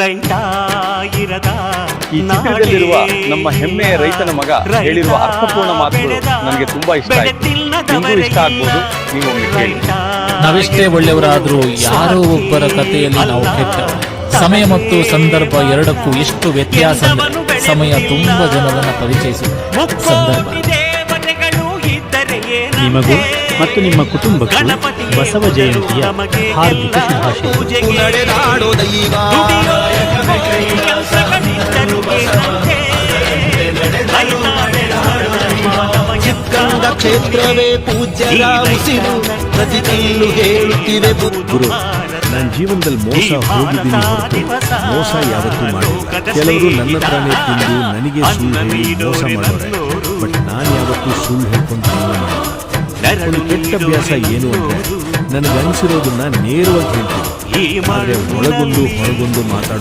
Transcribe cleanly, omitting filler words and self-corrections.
ರೈತ ಇರದ ಈ ಚಿತ್ರದಲ್ಲಿರುವ ನಮ್ಮ ಹೆಮ್ಮೆಯ ರೈತನ ಮಗ ಹೇಳಿರುವ ಅರ್ಥಪೂರ್ಣ ಮಾತುಗಳು ನನಗೆ ತುಂಬಾ ಇಷ್ಟ ಆಯಿತು. ನಿಮಗೂ ಇಷ್ಟ ಆಗ್ಬೋದು, ನೀವು ಒಮ್ಮೆ ಕೇಳಿ. ನಾವೆಷ್ಟೇ ಒಳ್ಳೆಯವರಾದರೂ ಯಾರೋ ಒಬ್ಬರ ಕಥೆಯಲ್ಲಿ ನಾವು ಕೆಟ್ಟವರು. ಸಮಯ ಮತ್ತು ಸಂದರ್ಭ ಎರಡಕ್ಕೂ ಎಷ್ಟು ವ್ಯತ್ಯಾಸ ಅಂದರೆ ಸಮಯ ತುಂಬಾ ಜನರನ್ನು ಪರಿಚಯಿಸುವ ಸಂದರ್ಭ. ನಿಮಗೂ ಮತ್ತು ನಿಮ್ಮ ಕುಟುಂಬಕ್ಕೂ ಬಸವ ಜಯಂತಿಯ ಹಾರ್ದಿಕ ಶುಭಾಶಯ. ಕ್ಷೇತ್ರವೇ ಪೂಜ್ಯರ ಉಸಿರು ಪ್ರತಿ ಕಲ್ಲು ಹೇಳುತ್ತಿವೆ. ಗುರು, ನನ್ನ ಜೀವನದಲ್ಲಿ ಮೋಸ ಹೋಗಿದ್ದೀನಿ ಹೊರತು ಮೋಸ ಯಾವತ್ತೂ ಮಾಡಿಲ್ಲ. ಕೆಲವರು ನನ್ನ ಹತ್ರನೇ ತಿಂದು ನನಗೆ ಸುಳ್ಳು ಹೇಳಿ ಮೋಸ ಮಾಡೋರೆ. ಬಟ್ ನಾನು ಯಾವತ್ತೂ ಸುಳ್ಳು ಹೇಳ್ಕೊಂಡು ಮಾಡಿಲ್ಲ. ಒಂದು ಕೆಟ್ಟ ಅಭ್ಯಾಸ ಏನು ಅಂದ್ರೆ ನನಗೆ ಅನಿಸಿರೋದನ್ನ ನೇರವಾಗಿ ಹೇಳ್ತೀನಿ, ಆದರೆ ಒಳಗೊಂದು ಹೊರಗೊಂದು ಮಾತಾಡೋ